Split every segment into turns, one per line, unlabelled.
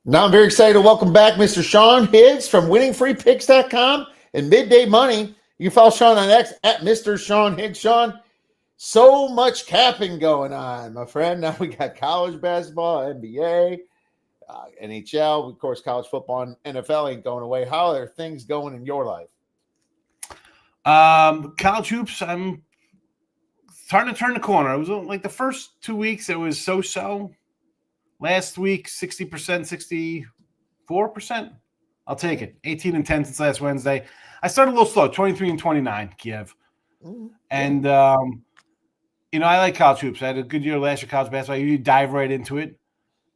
Now I'm very excited to welcome back Mr. Sean Higgs from winningfreepicks.com and Midday Money. You can follow Sean on X at Mr. Sean Higgs. Sean, so much capping going on, my friend. Now we got college basketball, NBA, NHL, of course, college football, and NFL ain't going away. How are things going in your life?
College hoops, I'm starting to turn the corner. It was like the first 2 weeks, it was so-so. Last week, 60%, 64%. I'll take it. 18-10 since last Wednesday. I started a little slow, 23-29, Kiev. And, I like college hoops. I had a good year last year, college basketball. You dive right into it.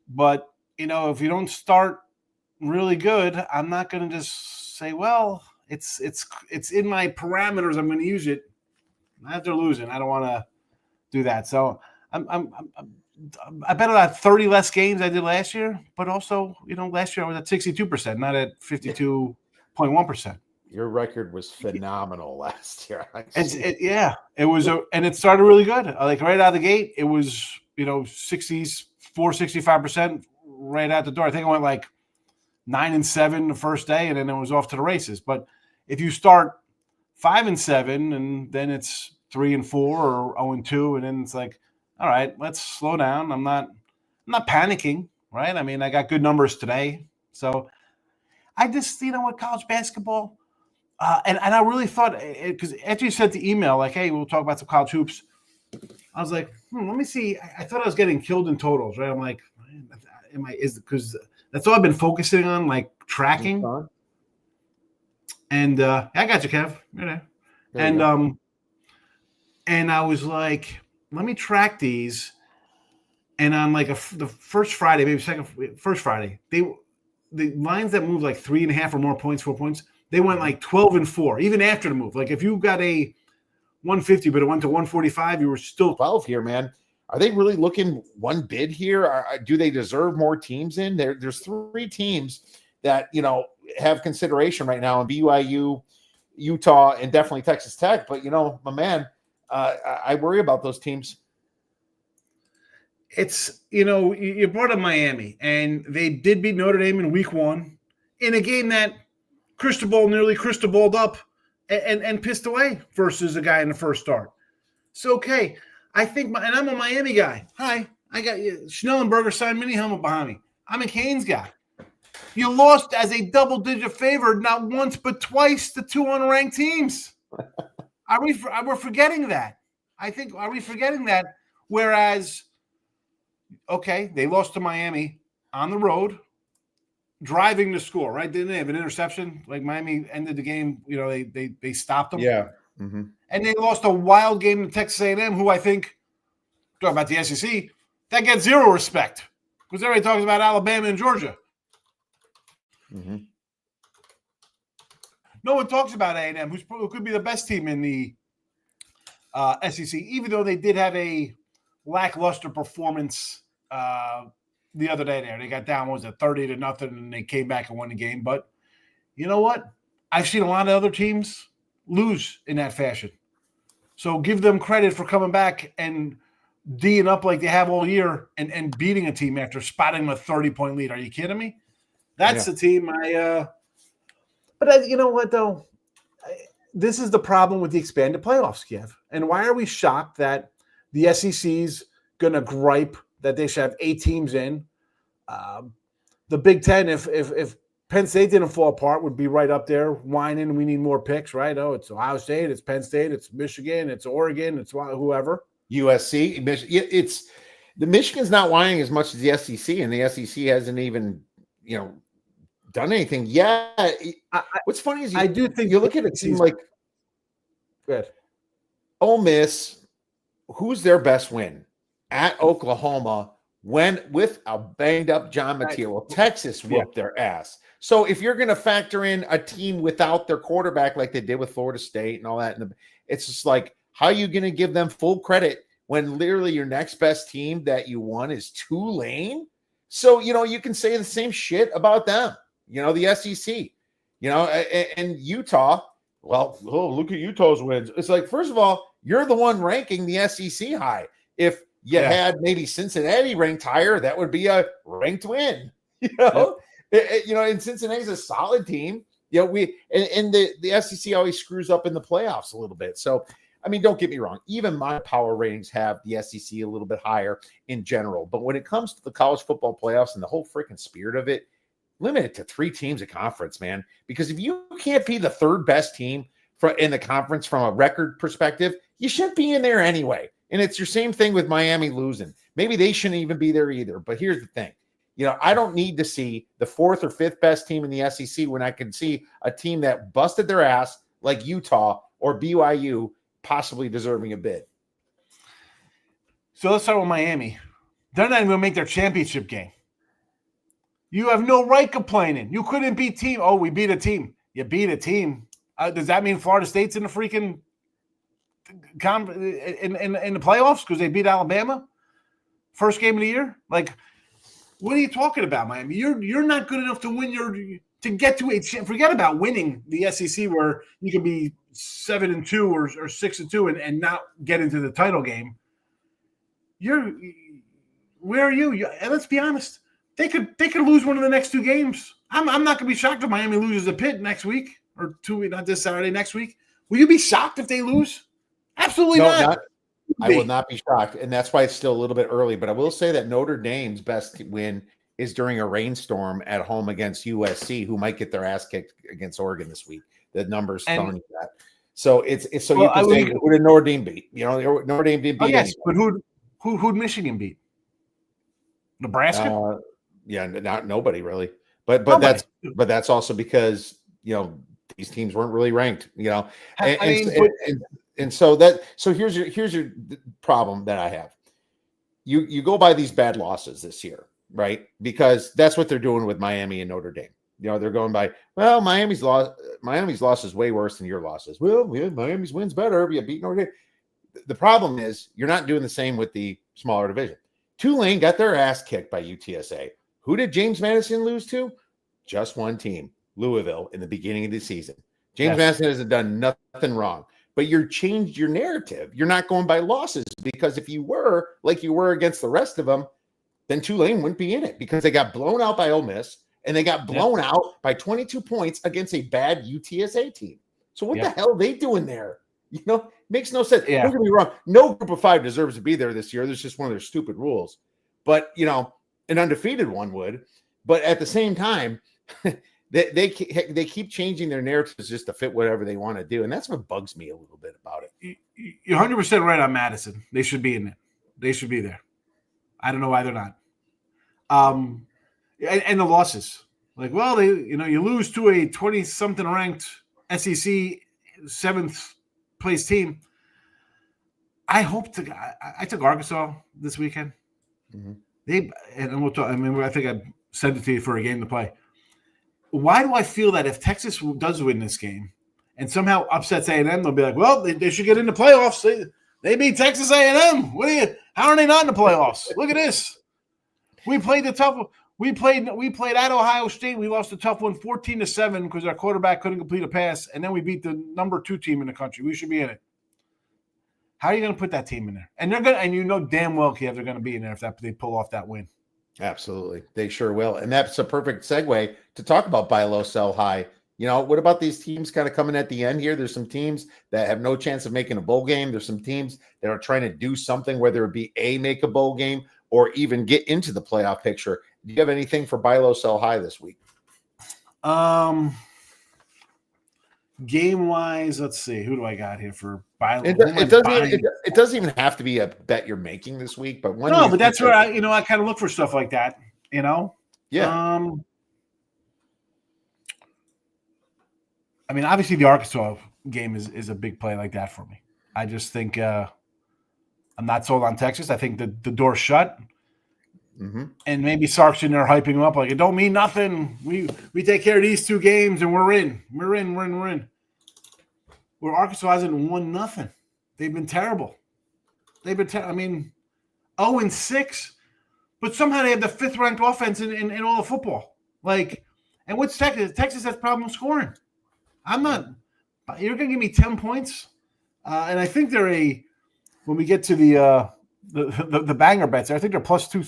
But, if you don't start really good, I'm not going to just say, well, it's in my parameters. I'm going to use it. After losing, I don't want to do that. So I bet about 30 less games I did last year, but also, last year I was at 62%, not at 52.1%.
Your record was phenomenal last year.
It was, and it started really good. Like right out of the gate, it was, 60s, 65% right out the door. I think I went like 9-7 the first day, and then it was off to the races. But if you start 5-7, and then it's 3-4 or 0-2, and then it's like, all right, let's slow down. I'm not panicking, right? I mean, I got good numbers today. So I just, with college basketball, and I really thought, because after you sent the email, like, hey, we'll talk about some college hoops, I was like, let me see. I thought I was getting killed in totals, right? I'm like, because that's all I've been focusing on, like tracking. And I got you, Kev. You're there. And I was like, let me track these. And on like the first Friday, maybe first Friday, the lines that moved like 3.5 or more points, 4 points, they went like 12-4, even after the move. Like if you got a 150, but it went to 145, you were still
12 here, man. Are they really looking one bid here? Do they deserve more teams in? There's 3 teams that, have consideration right now in BYU, Utah, and definitely Texas Tech. But, my man, I worry about those teams.
It's, you brought up Miami, and they did beat Notre Dame in week 1 in a game that nearly crystal balled up and pissed away versus a guy in the first start. So, okay, I think, and I'm a Miami guy. Hi, I got you. Schnellenberger signed mini helmet behind me. I'm a Canes guy. You lost as a double-digit favorite not once but twice to 2 unranked teams. We're forgetting that. Are we forgetting that? Whereas, okay, they lost to Miami on the road, driving to score, right? Didn't they have an interception? Like Miami ended the game, they stopped them.
Yeah. Mm-hmm.
And they lost a wild game to Texas A&M, who I think, talking about the SEC, that gets zero respect because everybody talks about Alabama and Georgia.
Mm-hmm.
No one talks about A&M, who could be the best team in the SEC, even though they did have a lackluster performance the other day there. They got down, 30-0, and they came back and won the game. But you know what? I've seen a lot of other teams lose in that fashion. So give them credit for coming back and D'ing up like they have all year and beating a team after spotting a 30-point lead. Are you kidding me? That's the team But you know what, though? This is the problem with the expanded playoffs, Kiev. And why are we shocked that the SEC's going to gripe that they should have 8 teams in? The Big Ten, if Penn State didn't fall apart, would be right up there whining, we need more picks, right? Oh, it's Ohio State, it's Penn State, it's Michigan, it's Oregon, it's whoever.
USC. It's the Michigan's not whining as much as the SEC, and the SEC hasn't even, done anything yet. What's funny is
I do think
you look at a team like Ole Miss, who's their best win? At Oklahoma, with a banged up John Mateer. Well, Texas whooped their ass. So if you're going to factor in a team without their quarterback like they did with Florida State and all that, it's just like, how are you going to give them full credit when literally your next best team that you won is Tulane? So, you can say the same shit about them. The SEC, and Utah. Well, look at Utah's wins. It's like, first of all, you're the one ranking the SEC high. If you had maybe Cincinnati ranked higher, that would be a ranked win. And Cincinnati's a solid team. The SEC always screws up in the playoffs a little bit. So, I mean, don't get me wrong. Even my power ratings have the SEC a little bit higher in general. But when it comes to the college football playoffs and the whole freaking spirit of it, limit it to 3 teams a conference, man. Because if you can't be the third best team in the conference from a record perspective, you shouldn't be in there anyway. And it's your same thing with Miami losing. Maybe they shouldn't even be there either. But here's the thing. I don't need to see the 4th or 5th best team in the SEC when I can see a team that busted their ass like Utah or BYU possibly deserving a bid.
So let's start with Miami. They're not even going to make their championship game. You have no right complaining. You couldn't beat team. Oh, we beat a team. You beat a team. Does that mean Florida State's in the freaking in the playoffs because they beat Alabama? First game of the year? Like, what are you talking about, Miami? You're not good enough to win to get to a. Forget about winning the SEC where you can be 7-2 or 6-2 and not get into the title game. Where are you? And let's be honest. They could lose one of the next 2 games. I'm not going to be shocked if Miami loses a Pitt next week or 2, not this Saturday, next week. Will you be shocked if they lose? Absolutely not.
I will not be shocked, and that's why it's still a little bit early. But I will say that Notre Dame's best win is during a rainstorm at home against USC, who might get their ass kicked against Oregon this week. The numbers telling you that. So it's so well, you can say who did Notre Dame beat? Notre Dame didn't beat.
Oh yes, but who'd Michigan beat? Nebraska?
Not nobody really. But nobody. that's also because these teams weren't really ranked. So here's your problem that I have. You go by these bad losses this year, right? Because that's what they're doing with Miami and Notre Dame. They're going by, well, Miami's loss is way worse than your losses. Well, Miami's win's better. You beat Notre Dame. The problem is you're not doing the same with the smaller division. Tulane got their ass kicked by UTSA. Who did James Madison lose to? Just one team, Louisville, in the beginning of the season. James Madison hasn't done nothing wrong. But you're changed your narrative. You're not going by losses because if you were like you were against the rest of them, then Tulane wouldn't be in it because they got blown out by Ole Miss and they got blown out by 22 points against a bad UTSA team. So what the hell are they doing there? Makes no sense. Don't get me wrong. No group of 5 deserves to be there this year. There's just one of their stupid rules. But, an undefeated one would. But at the same time, They keep changing their narratives just to fit whatever they want to do, and that's what bugs me a little bit about it.
You're 100% right on Madison. They should be in it. They should be there. I don't know why they're not. And the losses, like, well, you lose to a 20-something ranked SEC 7th place team. I took Arkansas this weekend. Mm-hmm. We'll talk. I think I sent it to you for a game to play. Why do I feel that if Texas does win this game and somehow upsets A&M, they'll be like, well, they should get into playoffs. They beat Texas A&M. How are they not in the playoffs? Look at this. We played the tough. We played at Ohio State. We lost a tough one, 14-7, because our quarterback couldn't complete a pass, and then we beat the number 2 team in the country. We should be in it. How are you going to put that team in there? And damn well, Kiev, they're going to be in there if they pull off that win.
Absolutely. They sure will. And that's a perfect segue to talk about buy low, sell high. What about these teams kind of coming at the end here? There's some teams that have no chance of making a bowl game. There's some teams that are trying to do something, whether it be make a bowl game or even get into the playoff picture. Do you have anything for buy low, sell high this week?
Game wise, let's see. Who do I got here for buy low?
It doesn't even have to be a bet you're making this week, but
but that's where I kind of look for stuff like that.
Yeah.
Obviously the Arkansas game is a big play like that for me. I just think I'm not sold on Texas. I think the door's shut. Mm-hmm. And maybe Sark's in there hyping them up like it don't mean nothing. We take care of these 2 games and we're in. We're in. Where Arkansas hasn't won nothing. They've been terrible. 0-6, but somehow they have the 5th ranked offense in all of football. And what's Texas? Texas has problem scoring. You're going to give me 10 points, and I think they're when we get to the banger bets, I think they're plus two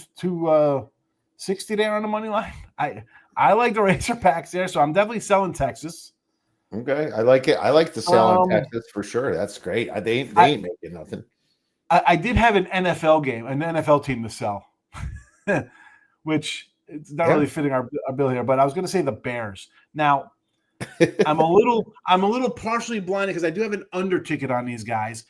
60 there on the money line. I like the Razorbacks there, so I'm definitely selling Texas.
Okay, I like it. I like the sell on Texas for sure. That's great. They ain't making nothing.
I did have an NFL game, an NFL team to sell, which it's not really fitting our bill here. But I was going to say the Bears. Now, I'm a little partially blinded because I do have an under ticket on these guys,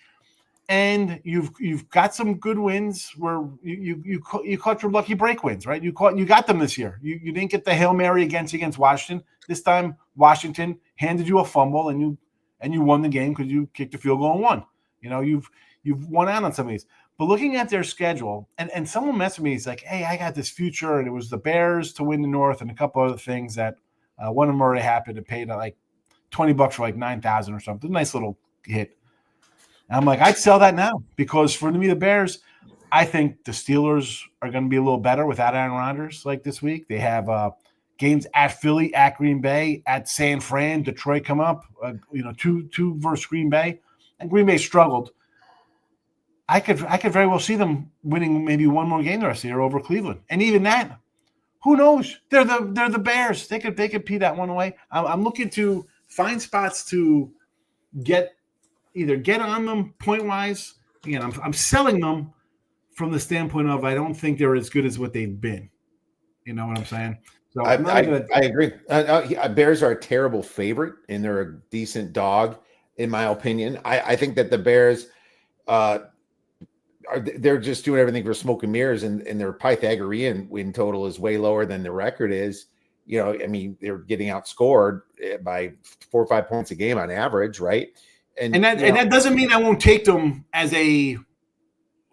and you've got some good wins where you caught your lucky break wins, right? You got them this year. You didn't get the Hail Mary against Washington. This time Washington handed you a fumble and you won the game because you kicked a field goal and won. You know, you've won out on some of these. But looking at their schedule, and someone messaged me, he's like, hey, I got this future, and it was the Bears to win the North and a couple other things that one of them already happened. It paid like $20 for like 9,000 or something. Nice little hit. And I'm like, I'd sell that now because for me, the Bears, I think the Steelers are going to be a little better without Aaron Rodgers like this week. They have games at Philly, at Green Bay, at San Fran, Detroit come up, two versus Green Bay. And Green Bay struggled. I could very well see them winning maybe one more game the rest of the year over Cleveland. And even that, who knows? They're the Bears. They could pee that one away. I'm looking to find spots to either get on them point wise. Again, I'm selling them from the standpoint of I don't think they're as good as what they've been. You know what I'm saying? So
I agree. Bears are a terrible favorite, and they're a decent dog, in my opinion. I think that the Bears they're just doing everything for smoke and mirrors, and their Pythagorean win total is way lower than the record is. You know, I mean, they're getting outscored by 4 or 5 points a game on average, right?
And that doesn't mean I won't take them as a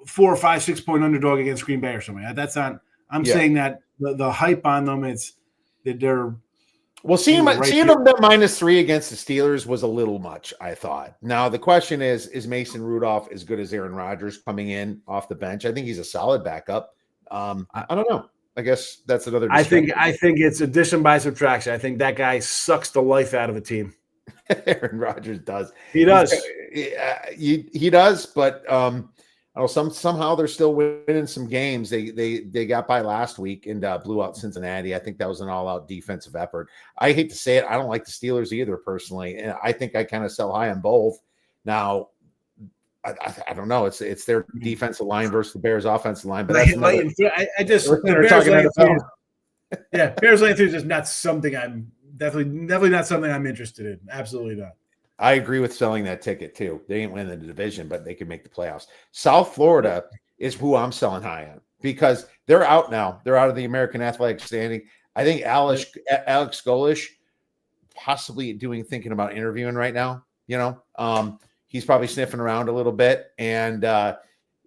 4 or 5, 6 point underdog against Green Bay or something. That's not. I'm saying that the hype on them, it's that they're.
Well, seeing them -3 against the Steelers was a little much, I thought. Now the question is Mason Rudolph as good as Aaron Rodgers coming in off the bench? I think he's a solid backup. I don't know. I guess that's another discussion.
I think it's addition by subtraction. I think that guy sucks the life out of a team.
Aaron Rodgers does.
He does.
He does, but somehow they're still winning some games. They got by last week and blew out Cincinnati. I think that was an all-out defensive effort. I hate to say it, I don't like the Steelers either personally, and I think I kind of sell high on both. Now, I don't know. It's their defensive line versus the Bears' offensive line, but that's another.
Bears laying 3 is just not something I'm definitely not something I'm interested in. Absolutely not.
I agree with selling that ticket too. They ain't winning the division, but they could make the playoffs. South Florida is who I'm selling high on because they're out now. They're out of the American Athletic standing. I think Alex Golish possibly thinking about interviewing right now. You know, he's probably sniffing around a little bit, and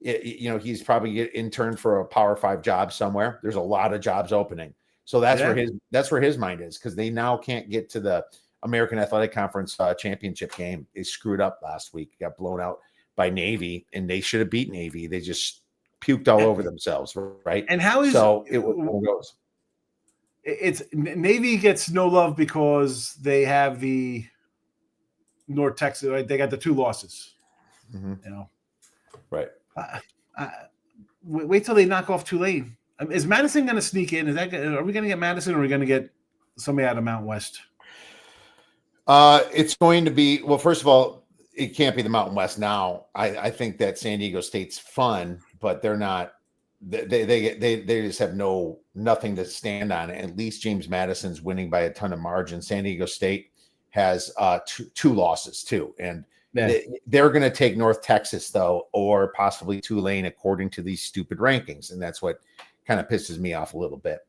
he's probably interned for a Power 5 job somewhere. There's a lot of jobs opening, so that's where his mind is because they now can't get to the American Athletic Conference championship game. They screwed up last week, got blown out by Navy, and they should have beat Navy. They just puked all over themselves, right?
And how is
it goes?
It's Navy gets no love because they have the North Texas, right? They got the 2 losses, you know,
right?
Wait till they knock off Tulane. Is Madison going to sneak in? Are we going to get Madison, or are we going to get somebody out of Mountain West?
It's going to be, well, first of all, it can't be the Mountain West now. I think that San Diego State's fun, but they're not. They just have nothing to stand on. At least James Madison's winning by a ton of margin. San Diego State has two losses too, and they're going to take North Texas though, or possibly Tulane, according to these stupid rankings, and that's what kind of pisses me off a little bit.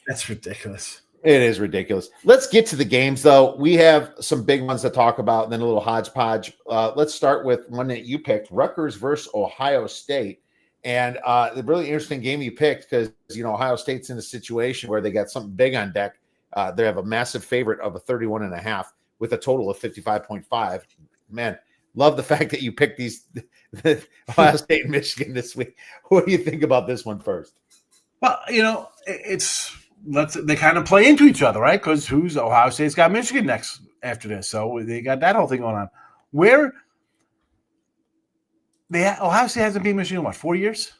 That's ridiculous.
It is ridiculous. Let's get to the games, though. We have some big ones to talk about, and then a little hodgepodge. Let's start with one that you picked, Rutgers versus Ohio State. And the really interesting game you picked because, Ohio State's in a situation where they got something big on deck. They have a massive favorite of a 31.5 with a total of 55.5. Man, love the fact that you picked the Ohio State and Michigan this week. What do you think about this one first?
Well, they kind of play into each other, right? Because Ohio State's got Michigan next after this, so they got that whole thing going on. Ohio State hasn't beat Michigan in 4 years?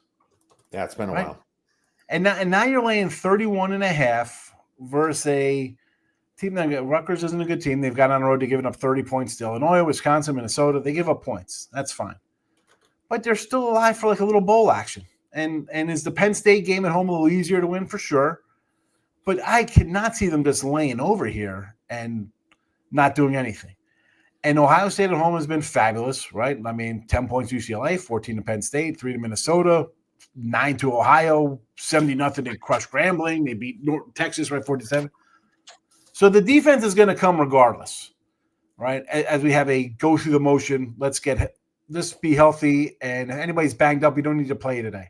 Yeah, it's been a while.
And now you're laying 31.5 versus a team that Rutgers isn't a good team. They've got on the road to giving up 30 points to Illinois, Wisconsin, Minnesota. They give up points. That's fine. But they're still alive for like a little bowl action. And is the Penn State game at home a little easier to win? For sure. But I cannot see them just laying over here and not doing anything. And Ohio State at home has been fabulous, right? I mean, 10 points to UCLA, 14 to Penn State, 3 to Minnesota, 9 to Ohio, 70-0 to crush Grambling. They beat Texas, right, 47. So the defense is going to come regardless, right? As we have a go through the motion, let's be healthy, and if anybody's banged up, you don't need to play today.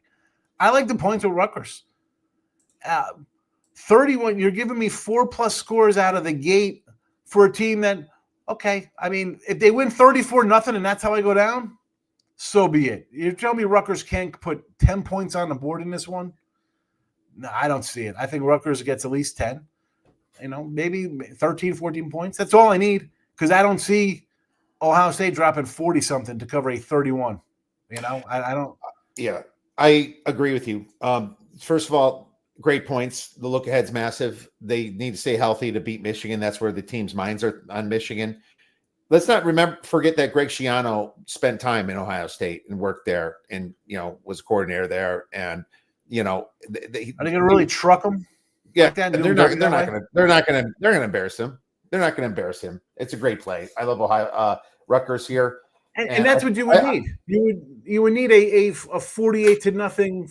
I like the points with Rutgers. 31, you're giving me 4+ scores out of the gate for a team that, okay, I mean, if they win 34-0 and that's how I go down, so be it. You're telling me Rutgers can't put 10 points on the board in this one? No, I don't see it. I think Rutgers gets at least 10, maybe 13, 14 points. That's all I need, because I don't see Ohio State dropping 40-something to cover a 31. I don't.
Yeah, I agree with you. First of all, great points. The look ahead's massive. They need to stay healthy to beat Michigan. That's where the team's minds are on Michigan. Let's not forget that Greg Schiano spent time in Ohio State and worked there, and was a coordinator there. And are they
going to really truck him?
Yeah,
like that?
they're not going to embarrass him. They're not going to embarrass him. It's a great play. I love Ohio Rutgers here.
And that's what you would need. You would need a 48-0.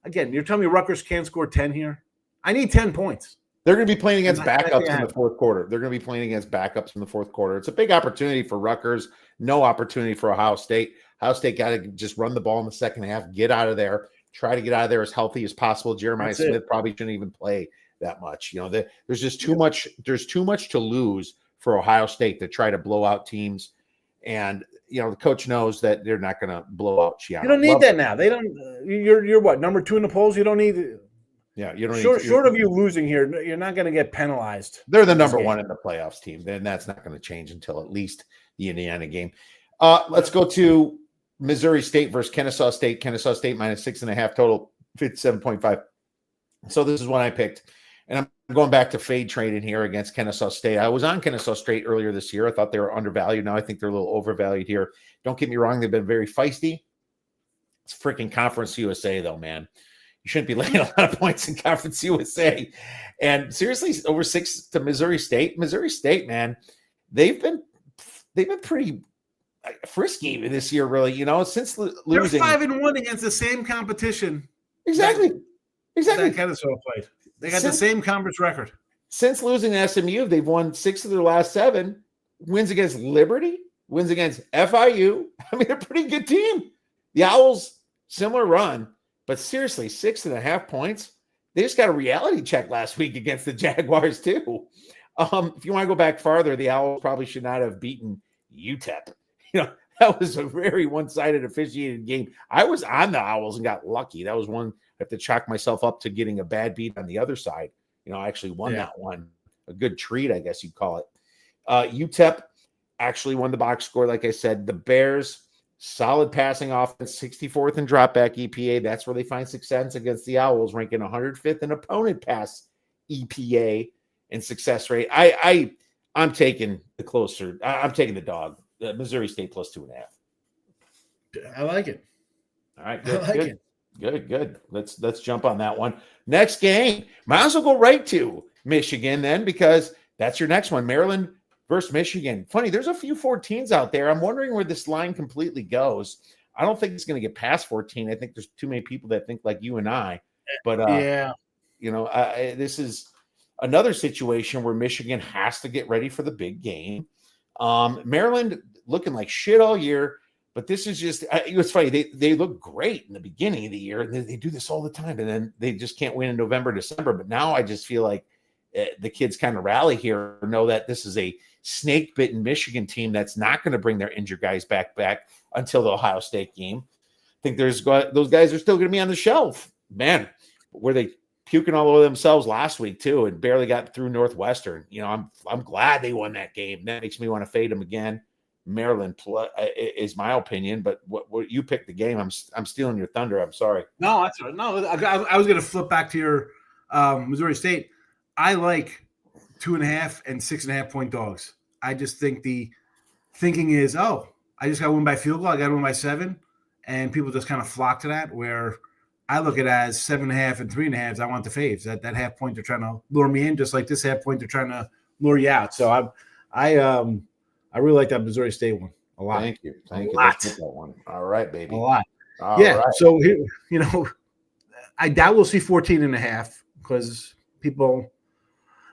Again, you're telling me Rutgers can't score 10 here? I need 10 points.
They're going to be playing against backups in the fourth quarter. It's a big opportunity for Rutgers. No opportunity for Ohio State. Ohio State got to just run the ball in the second half, get out of there, try to get out of there as healthy as possible. Jeremiah Smith probably shouldn't even play that much. There's just too much. There's too much to lose for Ohio State to try to blow out teams. And the coach knows that they're not going to blow out Schiano.
You don't need that now. They don't. You're what, number 2 in the polls? You don't need.
Yeah, you don't.
Short of you losing here, you're not going to get penalized.
They're the number 1 in the playoffs team. Then that's not going to change until at least the Indiana game. Let's go to Missouri State versus Kennesaw State. Kennesaw State minus 6.5 total, 57.5. So this is one I picked. And I'm going back to fade trading here against Kennesaw State. I was on Kennesaw State earlier this year. I thought they were undervalued. Now I think they're a little overvalued here. Don't get me wrong. They've been very feisty. It's freaking Conference USA, though, man. You shouldn't be laying a lot of points in Conference USA. And seriously, over 6 to Missouri State. Missouri State, man, they've been pretty frisky this year, really. Since losing.
They're 5-1 against the same competition.
Exactly.
That Kennesaw played. They got the same conference record.
Since losing to SMU, they've won 6 of their last 7. Wins against Liberty, wins against FIU. I mean, they're a pretty good team. The Owls, similar run. But seriously, 6.5 points. They just got a reality check last week against the Jaguars, too. If you want to go back farther, the Owls probably should not have beaten UTEP. That was a very one-sided officiated game. I was on the Owls and got lucky. That was one I have to chalk myself up to getting a bad beat on the other side. I actually won that one. A good treat, I guess you'd call it. UTEP actually won the box score, like I said. The Bears, solid passing offense, 64th in dropback EPA. That's where they find success against the Owls, ranking 105th in opponent pass EPA and success rate. I'm taking the closer. I'm taking the dog. Missouri State plus 2.5.
I like it.
All right, good. Good. Let's jump on that one. Next game. Might as well go right to Michigan then, because that's your next one. Maryland versus Michigan. Funny, there's a few 14s out there. I'm wondering where this line completely goes. I don't think it's going to get past 14. I think there's too many people that think like you and I. But this is another situation where Michigan has to get ready for the big game. Maryland looking like shit all year. But this is just, it was funny. They look great in the beginning of the year, and they do this all the time, and then they just can't win in November, December. But now I just feel like the kids kind of rally here, know that this is a snake-bitten Michigan team that's not going to bring their injured guys back until the Ohio State game. I think those guys are still going to be on the shelf. Man, were they puking all over themselves last week too, and barely got through Northwestern? I'm glad they won that game. That makes me want to fade them again. Maryland is my opinion. But what you picked the game, I'm stealing your thunder. I'm sorry.
No, that's right. No, I was going to flip back to your Missouri State. I like 2.5 and 6.5 point dogs. I just think the thinking is, I just got to win by field goal. I got to win by 7, and people just kind of flock to that. Where I look at it as 7.5 and 3.5. I want the faves. That half point they're trying to lure me in, just like this half point they're trying to lure you out. So I really like that Missouri State one a lot.
Thank you.
Lot.
That one. All right, baby.
A lot.
All
yeah.
right.
So I doubt we'll see 14.5 because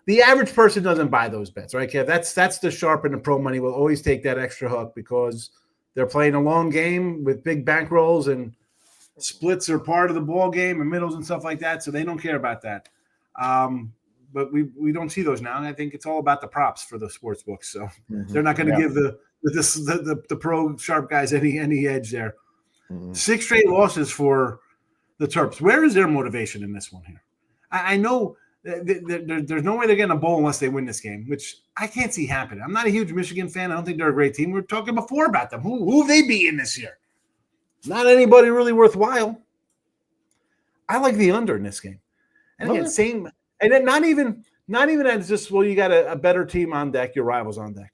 the average person doesn't buy those bets, right, Kev? That's the sharp and the pro money will always take that extra hook because they're playing a long game with big bankrolls and splits are part of the ball game and middles and stuff like that, so they don't care about that. But we don't see those now, and I think it's all about the props for the sports books. So they're not going to give the pro sharp guys any edge there. 6 straight losses for the Terps. Where is their motivation in this one here? I know there's no way they're getting a bowl unless they win this game, which I can't see happening. I'm not a huge Michigan fan. I don't think they're a great team. We were talking before about them. Who have they beaten this year? Not anybody really worthwhile. I like the under in this game. And again, same, and then not even as just, well, you got a better team on deck, your rivals on deck.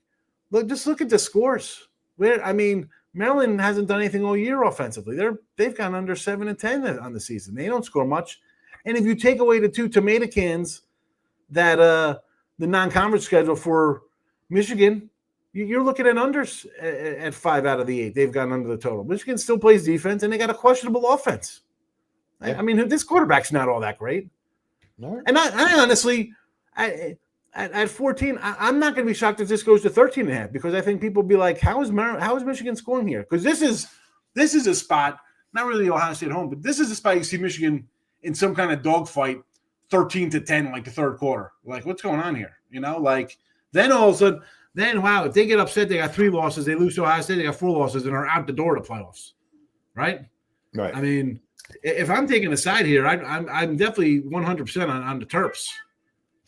Just look at the scores. Maryland hasn't done anything all year offensively. They've gone under 7 and 10 on the season. They don't score much. And if you take away the 2 tomato cans that the non-conference schedule for Michigan, you're looking at unders at 5 out of the 8. They've gone under the total. Michigan still plays defense, and they got a questionable offense. Yeah. I mean, this quarterback's not all that great. No. And I honestly, at 14, I'm not going to be shocked if this goes to 13.5 because I think people will be like, how is Michigan scoring here? Because this is a spot, not really Ohio State home, but this is a spot you see Michigan in some kind of dogfight, 13-10, like the third quarter. Like, what's going on here? Then all of a sudden, wow, if they get upset, they got 3 losses, they lose to Ohio State, they got 4 losses, and are out the door to playoffs, right?
Right.
I mean, if I'm taking a side here, I'm definitely 100% on the Terps.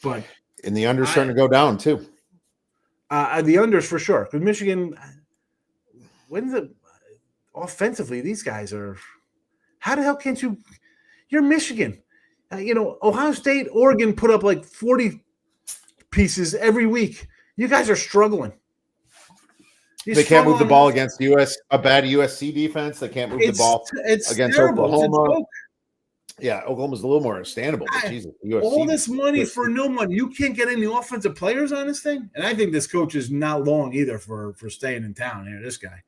But
and the under's starting to go down too.
The unders for sure. Because Michigan, offensively, these guys are. How the hell can't you? You're Michigan. Ohio State, Oregon put up like 40 pieces every week. You guys are struggling.
They can't move the ball against a bad USC defense. They can't move the ball against terrible. Oklahoma. Yeah, Oklahoma's a little more understandable. But Jesus,
all this money for no money. You can't get any offensive players on this thing. And I think this coach is not long either for staying in town here. This guy.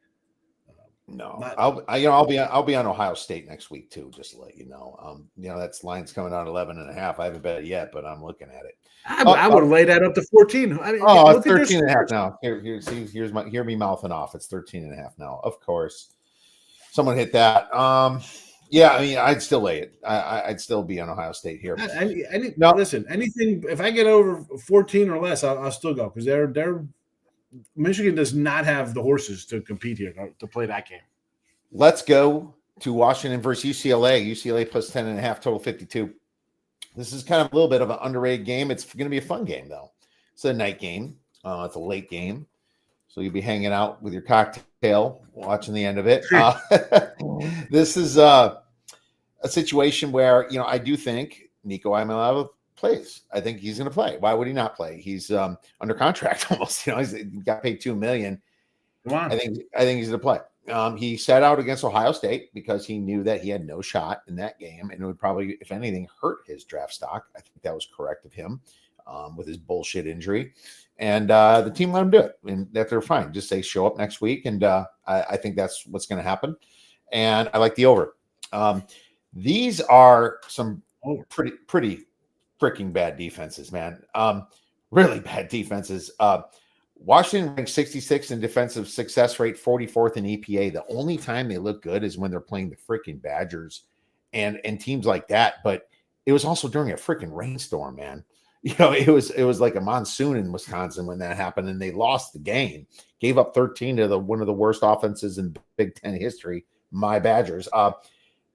No, I'll be on Ohio State next week too. Just to let you know, that's line's coming out 11.5. I haven't bet it yet, but I'm looking at it.
I would lay that up to 14. I mean,
it's 13.5 now. Hear me mouthing off. It's 13.5 now. Of course, someone hit that. Yeah, I mean, I'd still lay it. I'd still be on Ohio State here.
Listen, anything if I get over 14 or less, I'll still go because they're Michigan does not have the horses to compete here to play that game.
Let's go to Washington versus UCLA. UCLA plus 10.5, total 52. This is kind of a little bit of an underrated game. It's going to be a fun game, though. It's a night game. It's a late game. So you'll be hanging out with your cocktail, watching the end of it. This is a situation where, I do think Nico Iamaleava plays. I think he's going to play. Why would he not play? He's under contract almost. He's got paid $2 million.
Come on.
I think he's going to play. He sat out against Ohio State because he knew that he had no shot in that game, and it would probably, if anything, hurt his draft stock. I think that was correct of him with his bullshit injury. And the team let him do it, and that they're fine. Just say show up next week, and I think that's what's going to happen. And I like the over. These are some pretty freaking bad defenses, man. Really bad defenses. Washington ranks 66 in defensive success rate, 44th in EPA. The only time they look good is when they're playing the freaking Badgers and teams like that. But it was also during a freaking rainstorm, man. It was like a monsoon in Wisconsin when that happened, and they lost the game. Gave up 13 to one of the worst offenses in Big Ten history, my Badgers.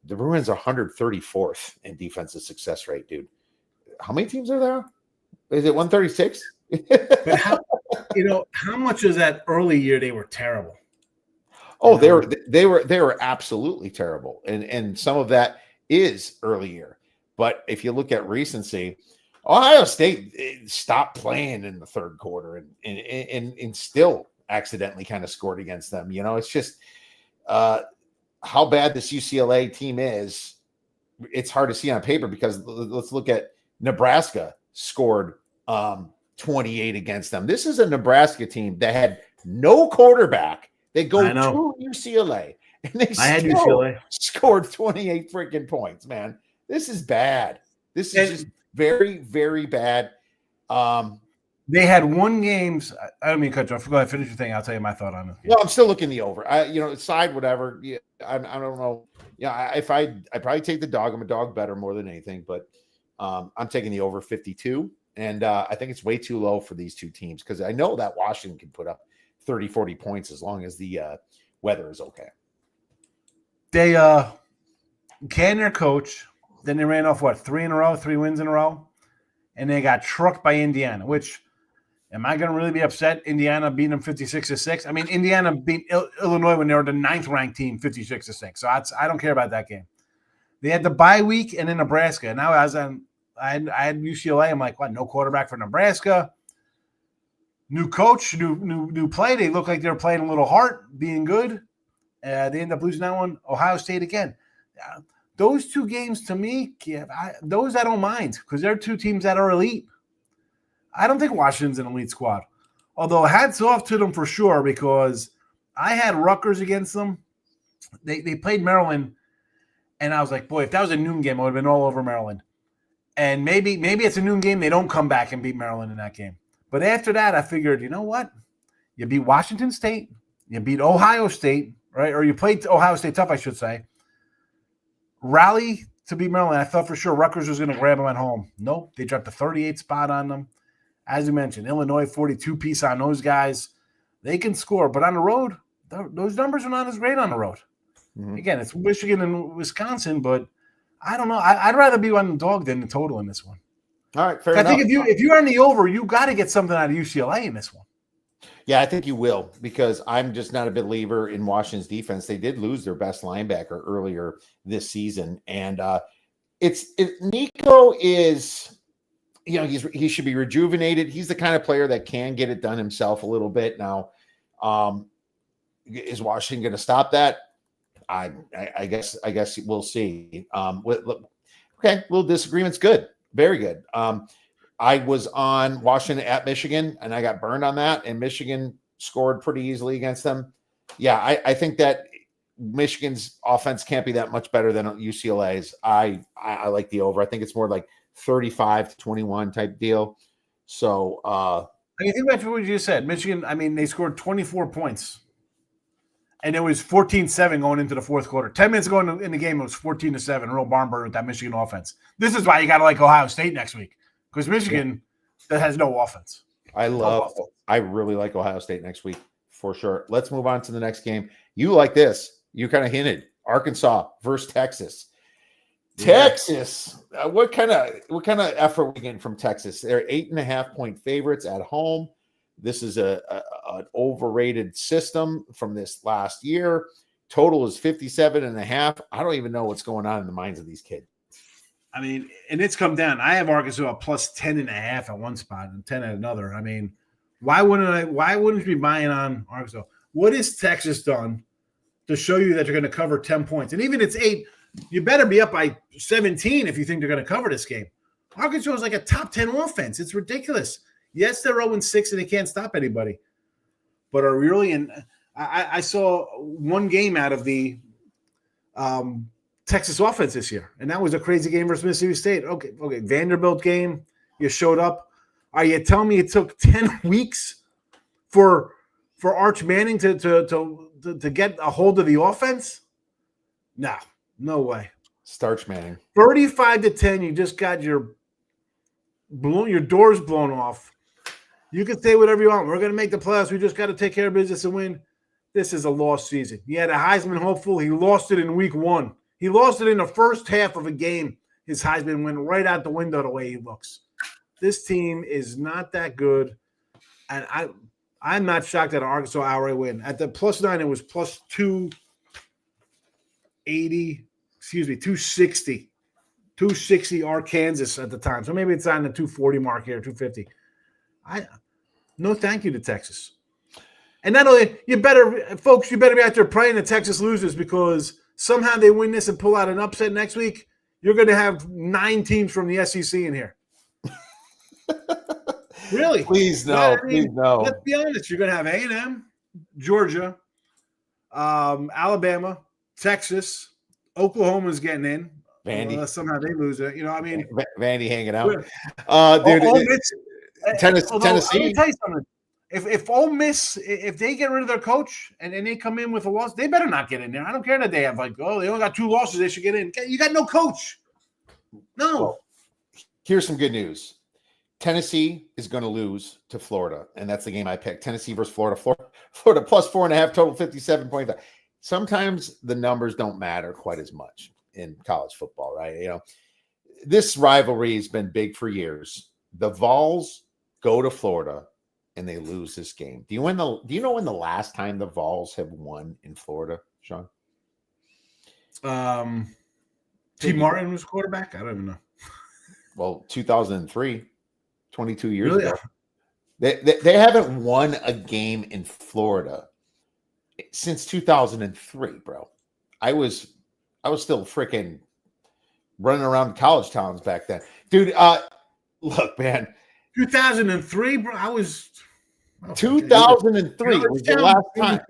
The Bruins are 134th in defensive success rate, dude. How many teams are there? Is it 136?
how much is that early year they were terrible?
Oh, they were absolutely terrible, and some of that is early year. But if you look at recency, Ohio State stopped playing in the third quarter and still accidentally kind of scored against them. It's just how bad this UCLA team is. It's hard to see on paper because let's look at Nebraska scored 28 against them. This is a Nebraska team that had no quarterback. They go to UCLA and they still scored 28 freaking points, man. This is bad. This is just very, very bad.
They had one games. I don't mean to cut you off. Go ahead, finish your thing. I'll tell you my thought on it.
Well, I'm still looking the over. Side whatever. Yeah, I don't know. Yeah, I probably take the dog. I'm a dog better more than anything, but I'm taking the over 52, and I think it's way too low for these two teams because I know that Washington can put up 30, 40 points as long as the weather is okay.
They can their coach. Then they ran off 3 wins in a row, and they got trucked by Indiana. Which, am I going to really be upset? Indiana beating them 56-6. I mean, Indiana beat Illinois when they were the 9th ranked team 56-6. So I don't care about that game. They had the bye week and then Nebraska. And now I had UCLA. I'm like, what? No quarterback for Nebraska. New coach, new play. They look like they're playing a little heart, being good. They end up losing that one. Ohio State again. Those two games to me, those I don't mind because they're two teams that are elite. I don't think Washington's an elite squad. Although hats off to them for sure because I had Rutgers against them. They played Maryland, and I was like, boy, if that was a noon game, I would have been all over Maryland. And maybe it's a noon game. They don't come back and beat Maryland in that game. But after that, I figured, you know what? You beat Washington State. You beat Ohio State, right? Or you played Ohio State tough, I should say. Rally to beat Maryland. I thought for sure Rutgers was going to grab them at home. Nope. They dropped the 38 spot on them. As you mentioned, Illinois, 42-piece on those guys. They can score. But on the road, those numbers are not as great on the road. Mm-hmm. Again, it's Michigan and Wisconsin, but I don't know. I'd rather be on the dog than the total in this one.
All right, fair enough.
I think if you're on the over, you got to get something out of UCLA in this one.
Yeah, I think you will because I'm just not a believer in Washington's defense. They did lose their best linebacker earlier this season, and Nico is, he should be rejuvenated. He's the kind of player that can get it done himself a little bit. Now, is Washington going to stop that? I guess we'll see. Okay, little disagreement's good. Very good. I was on Washington at Michigan, and I got burned on that, and Michigan scored pretty easily against them. Yeah, I think that Michigan's offense can't be that much better than UCLA's. I like the over. I think it's more like 35-21 type deal. So
I think that's what you just said. Michigan, I mean, they scored 24 points. And it was 14-7 going into the fourth quarter. 10 minutes going in the game, it was 14-7. Real barn burner with that Michigan offense. This is why you got to like Ohio State next week. Because Michigan that has no offense.
I really like Ohio State next week for sure. Let's move on to the next game. You like this. You kind of hinted. Arkansas versus Texas. Yeah. Texas. What kind of effort we getting from Texas? They're 8.5-point favorites at home. This is an overrated system from this last year. Total is 57.5. I don't even know what's going on in the minds of these kids.
I mean, and it's come down. I have Arkansas at plus 10.5 at one spot and 10 at another. I mean, why wouldn't you be buying on Arkansas? What has Texas done to show you that you're going to cover 10 points? And even if it's 8, you better be up by 17 if you think they're going to cover this game. Arkansas is like a top 10 offense. It's ridiculous. Yes, they're 0-6 and they can't stop anybody. But are really in I saw one game out of the Texas offense this year, and that was a crazy game versus Mississippi State. Okay, Vanderbilt game, you showed up. Are you telling me it took 10 weeks for Arch Manning to get a hold of the offense? No way.
Starch Manning.
35-10, you just got your doors blown off. You can say whatever you want. We're going to make the playoffs. We just got to take care of business and win. This is a lost season. He had a Heisman hopeful. He lost it in week 1. He lost it in the first half of a game. His Heisman went right out the window the way he looks. This team is not that good. And I'm not shocked that Arkansas outright win. At the +9, it was plus 280, 260. 260 Arkansas at the time. So maybe it's on the 240 mark here, 250. No thank you to Texas. And not only, you better be out there praying that Texas loses, because somehow they win this and pull out an upset next week. You're going to have 9 teams from the SEC in here. Really?
Please no. Please no.
Let's be honest. You're going to have A&M, Georgia, Alabama, Texas, Oklahoma's getting in.
Vandy.
Somehow they lose it.
Vandy hanging out. Dude, Tennessee.
Let me tell you something. If Ole Miss, if they get rid of their coach and they come in with a loss, they better not get in there. I don't care that they have they only got 2 losses, they should get in. You got no coach. No.
Well, here's some good news. Tennessee is going to lose to Florida, and that's the game I picked. Tennessee versus Florida. Florida plus 4.5, total 57.5. Sometimes the numbers don't matter quite as much in college football, right? This rivalry has been big for years. The Vols go to Florida and they lose this game. Do you know when the last time the Vols have won in Florida, Sean?
T. Martin was quarterback. I don't even know.
Well, 2003, 22 years ago. They haven't won a game in Florida since 2003, bro. I was still freaking running around college towns back then. Dude, look, man.
2003, bro. I was
2003 was the last time.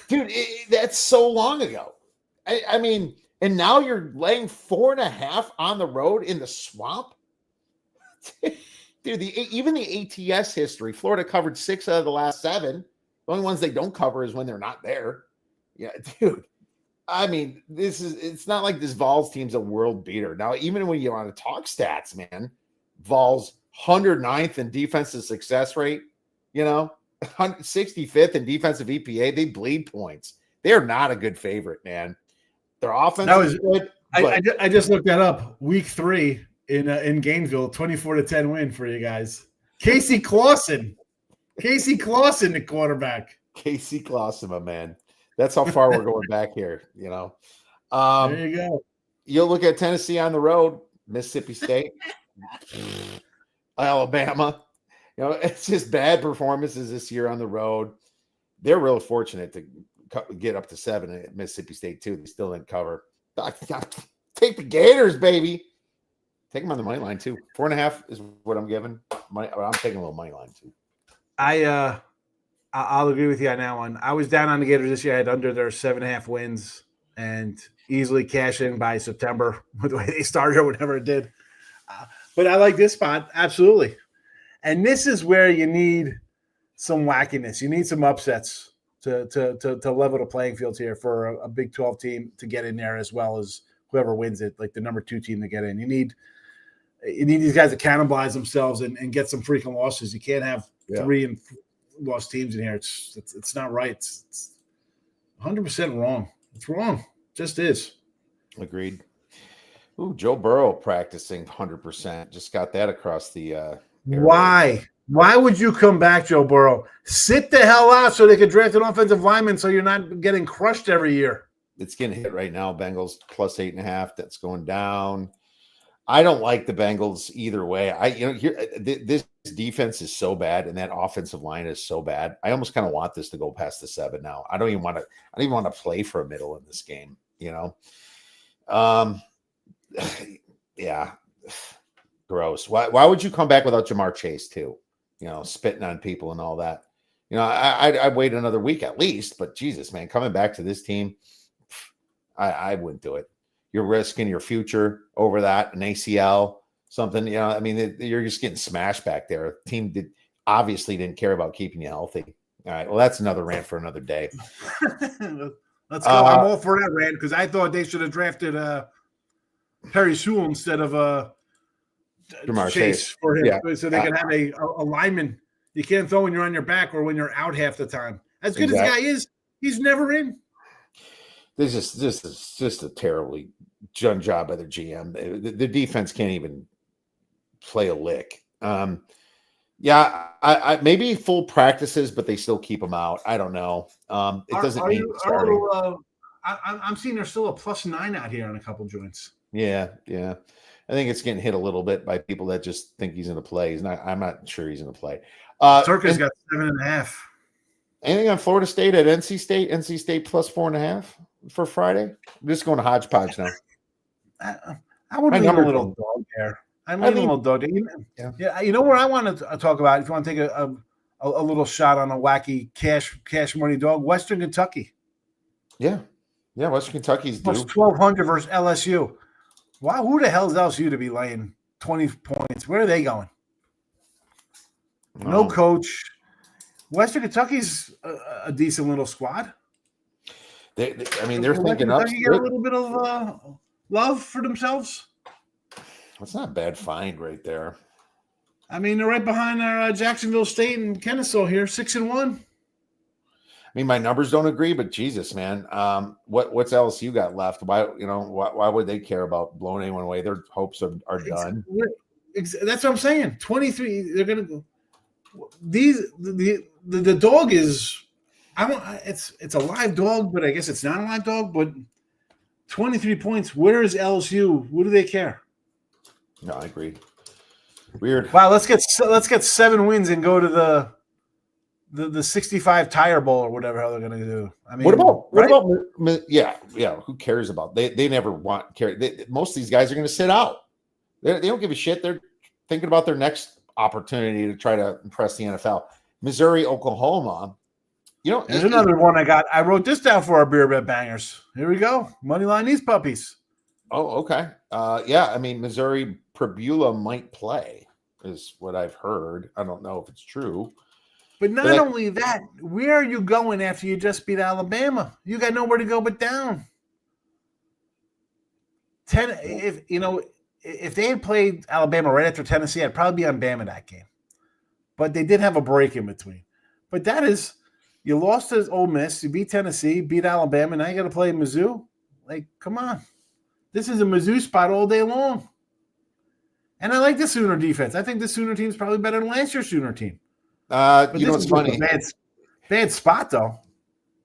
Dude, that's so long ago. I mean, and now you're laying 4.5 on the road in the swamp. Dude, even the ATS history, Florida covered 6 out of the last 7. The only ones they don't cover is when they're not there. Yeah, dude. I mean, it's not like this Vols team's a world beater. Now, even when you want to talk stats, man, Vols 109th in defensive success rate, 65th in defensive EPA. They bleed points. They're not a good favorite, man. Their offense is good.
I just looked that up. Week 3 in Gainesville, 24-10 win for you guys. Casey Clausen, the quarterback.
Casey Clausen, my man. That's how far we're going back here,
There you go.
You'll look at Tennessee on the road, Mississippi State, Alabama. It's just bad performances this year on the road. They're real fortunate to get up to 7 at Mississippi State, too. They still didn't cover. Take the Gators, baby. Take them on the money line, too. 4.5 is what I'm giving. I'm taking a little money line, too.
I'll agree with you on that one. I was down on the Gators this year. I had under their 7.5 wins and easily cash in by September with the way they started or whatever it did. But I like this spot. Absolutely. And this is where you need some wackiness. You need some upsets to level the playing field here for a Big 12 team to get in there, as well as whoever wins it, like the number 2 team to get in. You need these guys to cannibalize themselves and get some freaking losses. You can't have 3 and lost teams in here. It's not right. It's 100% wrong. It's wrong. It just is.
Agreed. Ooh, Joe Burrow practicing 100%. Just got that across the
Why? Why would you come back, Joe Burrow? Sit the hell out so they could draft an offensive lineman so you're not getting crushed every year.
It's getting hit right now. Bengals plus 8.5. That's going down. I don't like the Bengals either way. This defense is so bad and that offensive line is so bad. I almost kind of want this to go past the 7 now. I don't even want to play for a middle in this game, Yeah. Gross. Why would you come back without Jamar Chase too? Spitting on people and all that. I'd wait another week at least, but Jesus, man, coming back to this team, I wouldn't do it. You're risking your future over that, an ACL, something, you're just getting smashed back there. The team obviously didn't care about keeping you healthy. All right. Well, that's another rant for another day.
Let's go. I'm all for that rant because I thought they should have drafted Perry Sewell instead of
Jamar
Chase for him, so they can have a lineman. You can't throw when you're on your back or when you're out half the time. As good as the guy is, he's never in.
This is just a terribly done job by the GM. The defense can't even play a lick. Yeah, I maybe full practices, but they still keep them out. I don't know. It doesn't
Are
mean
you?
starting.
I'm seeing there's still a +9 out here on a couple joints.
Yeah, yeah. I think it's getting hit a little bit by people that just think he's going to play. He's not. I'm not sure he's going to play.
Circa's
And
got 7.5.
anything on Florida State at NC State? NC State +4.5 for Friday. I'm just going to hodgepodge now.
I would
My
lean a
numbers
little
don't-
dog there. I'd
I
lean a
lean-
little dog.
Yeah.
Yeah, you know where I want to talk about? If you want to take a little shot on a wacky cash money dog, Western Kentucky
Yeah, yeah. Western Kentucky's
plus
due.
1,200 versus LSU. Wow, who the hell is LSU to be laying 20 points? Where are they going? No coach. Western Kentucky's a decent little squad.
I mean, they're thinking up.
Kentucky get a little bit of love for themselves.
That's not a bad find right there.
I mean, they're right behind our Jacksonville State and Kennesaw here, 6-1.
I mean, my numbers don't agree, but Jesus, man, what's LSU got left? Why would they care about blowing anyone away? Their hopes are done.
That's what I'm saying. 23. They're gonna go. The dog is. It's a live dog, but I guess it's not a live dog. But 23 points. Where is LSU? What do they care?
No, I agree. Weird.
Wow, let's get 7 wins and go to the 65 Tire Bowl or whatever hell they're gonna do. I mean,
what about yeah? Who cares about they never want care. Most of these guys are going to sit out. They don't give a shit. They're thinking about their next opportunity to try to impress the NFL. Missouri, Oklahoma.
There's another one I got. I wrote this down for our beer bet bangers. Here we go. Money line these puppies.
Oh, okay. Yeah, I mean, Missouri Prbula might play, is what I've heard. I don't know if it's true.
But not only that, where are you going after you just beat Alabama? You got nowhere to go but down. If they had played Alabama right after Tennessee, I'd probably be on Bama that game. But they did have a break in between. But that is, you lost to Ole Miss, you beat Tennessee, beat Alabama, now you got to play Mizzou. Like, come on. This is a Mizzou spot all day long. And I like the Sooner defense. I think the Sooner team is probably better than last year's Sooner team.
But what's funny?
Bad spot, though.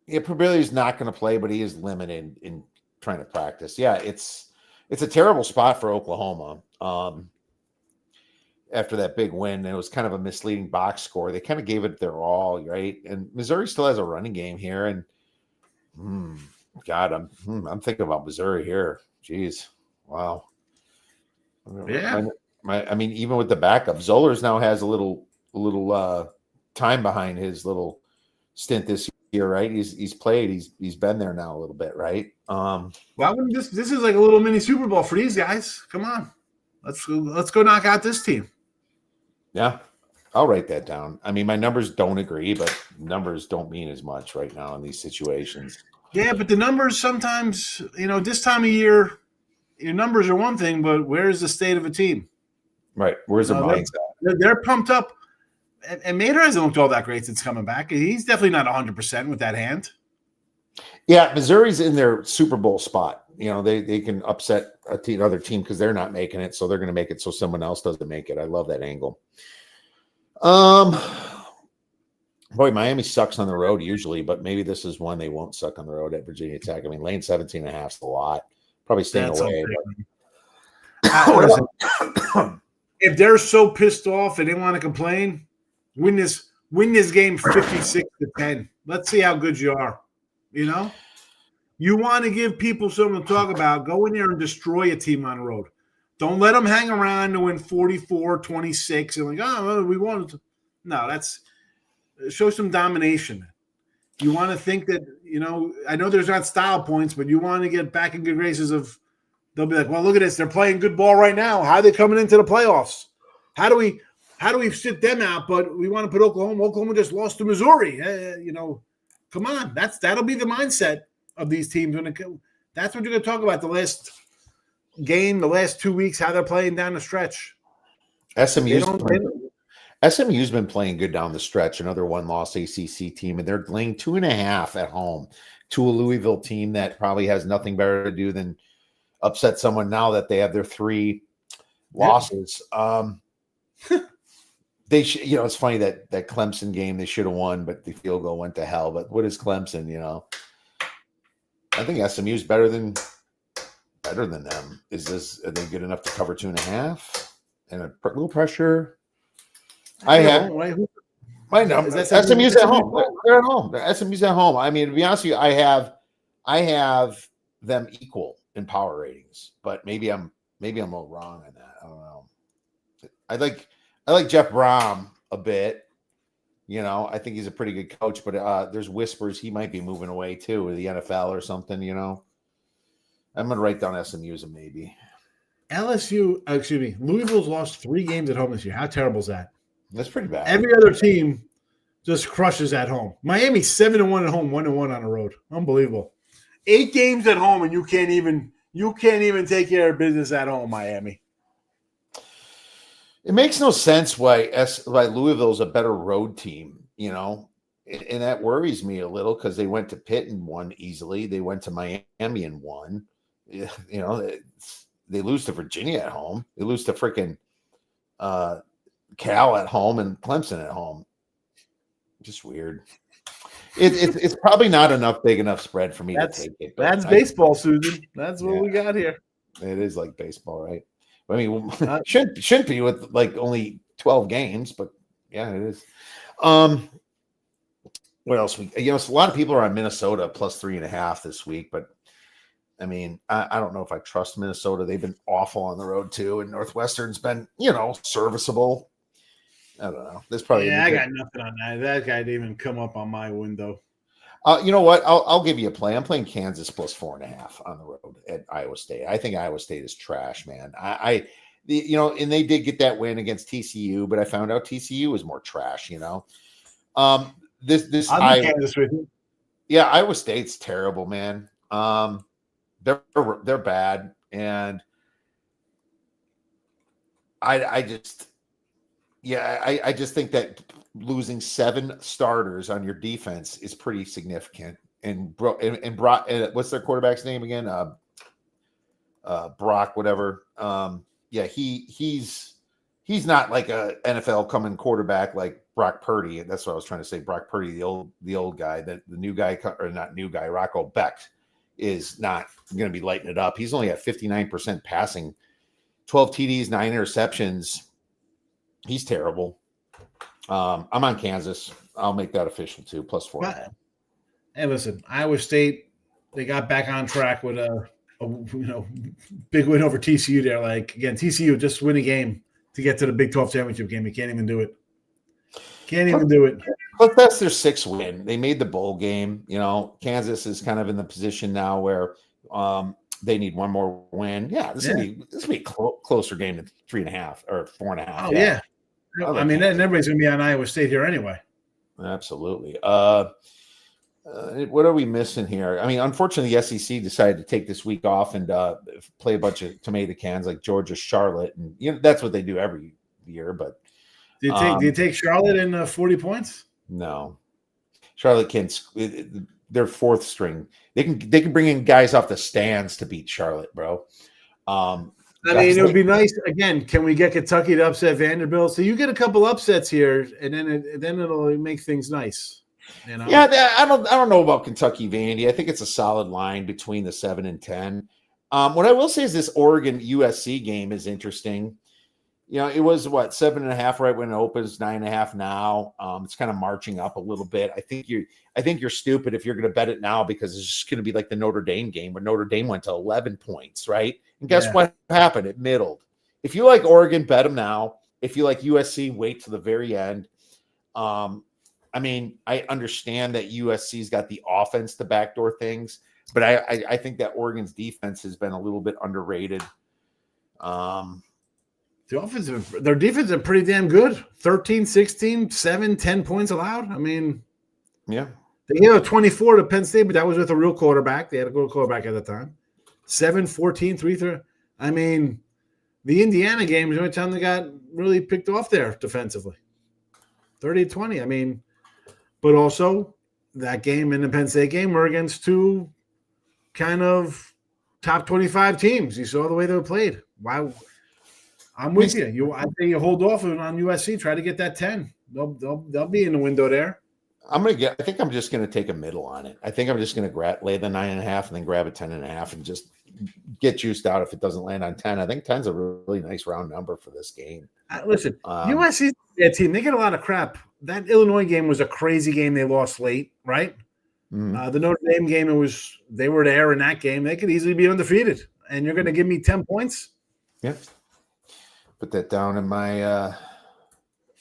Yeah, Prbula's not going to play, but he is limited in trying to practice. Yeah, it's a terrible spot for Oklahoma. After that big win, it was kind of a misleading box score. They kind of gave it their all, right? And Missouri still has a running game here. And God, I'm thinking about Missouri here. Jeez, wow.
Yeah.
I mean, even with the backup, Zollers now has a little time behind his little stint this year, right? He's played, he's been there now a little bit, right?
Why wouldn't this is like a little mini Super Bowl for these guys? Come on, let's go knock out this team.
Yeah, I'll write that down. I mean, my numbers don't agree, but numbers don't mean as much right now in these situations.
Yeah, but the numbers sometimes, this time of year, your numbers are one thing, but where is the state of a team?
Right, where's the mindset?
They're pumped up. And Mater hasn't looked all that great since coming back. He's definitely not 100% with that hand.
Yeah, Missouri's in their Super Bowl spot. They can upset another team because they're not making it, so they're going to make it so someone else doesn't make it. I love that angle. Boy, Miami sucks on the road usually, but maybe this is one they won't suck on the road at Virginia Tech. I mean, lane 17.5 is a lot. Probably staying away.
If they're so pissed off and they want to complain, win this game 56-10. Let's see how good you are. You want to give people something to talk about, go in there and destroy a team on the road. Don't let them hang around to win 44-26 and we wanted to. No, that's show some domination. You want to think that, I know there's not style points, but you want to get back in good graces of, they'll be like, well, look at this. They're playing good ball right now. How are they coming into the playoffs? How do we sit them out? But we want to put Oklahoma. Oklahoma just lost to Missouri. Come on. That'll be the mindset of these teams. That's what you're going to talk about the last game, the last 2 weeks, how they're playing down the stretch.
SMU's been playing good down the stretch. Another one-loss ACC team, and they're laying 2.5 at home to a Louisville team that probably has nothing better to do than upset someone now that they have their 3 losses. it's funny that Clemson game they should have won, but the field goal went to hell. But what is Clemson? I think SMU is better than them. Are they good enough to cover 2.5 and a little pressure? I know. SMU's at home. They're at home. SMU's at home. I mean, to be honest with you, I have them equal in power ratings, but maybe I'm a little wrong on that. I don't know. I like Jeff Brom a bit. I think he's a pretty good coach, but there's whispers he might be moving away too, with the NFL or something. I'm gonna write down SMU as a maybe.
Louisville's lost 3 games at home this year. How terrible is that?
That's pretty bad.
Every other team just crushes at home. Miami's 7-1 at home, 1-1 on the road. Unbelievable. 8 games at home, and you can't even take care of business at home, Miami.
It makes no sense why Louisville's a better road team, and that worries me a little because they went to Pitt and won easily. They went to Miami and won. They lose to Virginia at home. They lose to freaking Cal at home and Clemson at home. Just weird. It's probably not big enough spread for me to take it.
That's baseball, Susan. That's what we got here.
It is like baseball, right? I mean, shouldn't be with like only 12 games, but yeah, it is. What else? A lot of people are on Minnesota plus 3.5 this week, but I mean, I don't know if I trust Minnesota. They've been awful on the road too, and Northwestern's been, serviceable. I don't know. There's probably
I got nothing on that. That guy didn't even come up on my window.
You know what? I'll give you a play. I'm playing Kansas plus 4.5 on the road at Iowa State. I think Iowa State is trash, man. And they did get that win against TCU, but I found out TCU is more trash. This
Kansas with you.
Yeah, Iowa State's terrible, man. They're bad, and I just think that losing 7 starters on your defense is pretty significant. And Brock, what's their quarterback's name again? Brock, whatever. He's not like a NFL coming quarterback like Brock Purdy. That's what I was trying to say. Brock Purdy, the old guy, the new guy, or not new guy, Rocco Beck is not going to be lighting it up. He's only at 59% passing, 12 TDs, 9 interceptions. He's terrible. I'm on Kansas. I'll make that official too. Plus 4.5.
Hey, listen, Iowa State, they got back on track with a big win over TCU there. Like, again, TCU just win a game to get to the Big 12 championship game. You can't even do it.
But that's their 6th win. They made the bowl game. Kansas is kind of in the position now where they need one more win. Yeah, this will be a closer game than 3.5 or 4.5.
Oh, yeah. I mean, everybody's going to be on Iowa State here anyway.
Absolutely. What are we missing here? I mean, unfortunately, the SEC decided to take this week off and play a bunch of tomato cans like Georgia, Charlotte, and that's what they do every year. But
do you take Charlotte in 40 points?
No, Charlotte can't. They're 4th string. They can bring in guys off the stands to beat Charlotte, bro.
It would be nice. Again, can we get Kentucky to upset Vanderbilt? So you get a couple upsets here, and then it'll make things nice.
Yeah, I don't know about Kentucky Vandy. I think it's a solid line between the 7 and 10. What I will say is this Oregon USC game is interesting. It was 7.5 right when it opens, 9.5 now. It's kind of marching up a little bit. I think you're stupid if you're going to bet it now because it's just going to be like the Notre Dame game where Notre Dame went to 11 points, right? And guess what happened? It middled. If you like Oregon, bet them now. If you like USC, wait to the very end. I mean, I understand that USC's got the offense to backdoor things, but I think that Oregon's defense has been a little bit underrated.
Their defense is pretty damn good. 13, 16, 7, 10 points allowed. I mean,
yeah.
They gave a 24 to Penn State, but that was with a real quarterback. They had a good quarterback at the time. 7, 14, 3. I mean, the Indiana game was the only time they got really picked off there defensively. 30-20. I mean, but also that game and the Penn State game were against 2 kind of top 25 teams. You saw the way they were played. Why? I'm with you. I think you hold off on USC. Try to get that 10. They'll be in the window there.
I think I'm just gonna take a middle on it. I think I'm just gonna lay the 9.5 and then grab a 10.5 and just get juiced out if it doesn't land on 10. I think 10's a really nice round number for this game.
Listen, USC's a team. They get a lot of crap. That Illinois game was a crazy game. They lost late, right?
Mm-hmm.
The Notre Dame game, they were there in that game. They could easily be undefeated. And you're going to give me 10 points?
Yeah. Put that down in my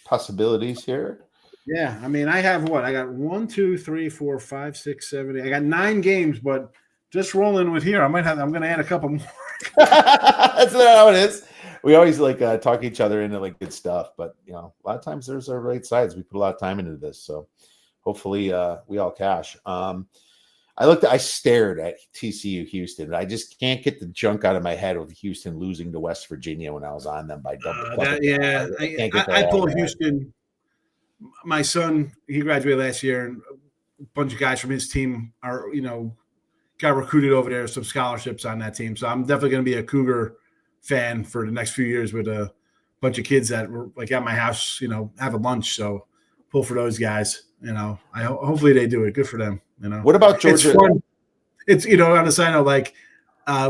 possibilities here.
Yeah. I mean, I have what? I got 1, 2, 3, 4, 5, 6, 7, 8. I got 9 games, but just rolling with here. I'm going to add a couple more.
That's not how it is. We always talk each other into good stuff, but a lot of times there's our right sides. We put a lot of time into this, so hopefully we all cash. I stared at TCU Houston. I just can't get the junk out of my head with Houston losing to West Virginia when I was on them by double.
I pulled Houston. My son, he graduated last year, and a bunch of guys from his team are, got recruited over there, some scholarships on that team. So I'm definitely going to be a Cougar fan for the next few years with a bunch of kids that were at my house, have a lunch. So pull for those guys. Hopefully they do it. Good for them.
What about Georgia?
It's fun. It's on the side note,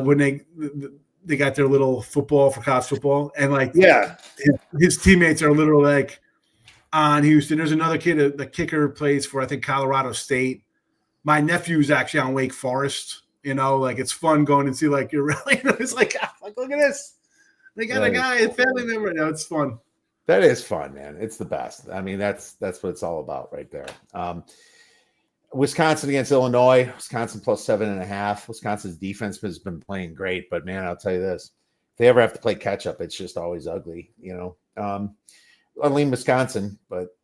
when they got their little football for college football, and his teammates are literally on Houston. There's another kid, the kicker plays for I think Colorado State. My nephew's actually on Wake Forest. It's fun going and see you're really. It's look at this. They got a guy, a family member. It's fun.
That is fun, man. It's the best. I mean, that's what it's all about right there. Wisconsin against Illinois. Wisconsin plus 7.5. Wisconsin's defense has been playing great, but man, I'll tell you this: if they ever have to play catch up, it's just always ugly. I'll lean Wisconsin, but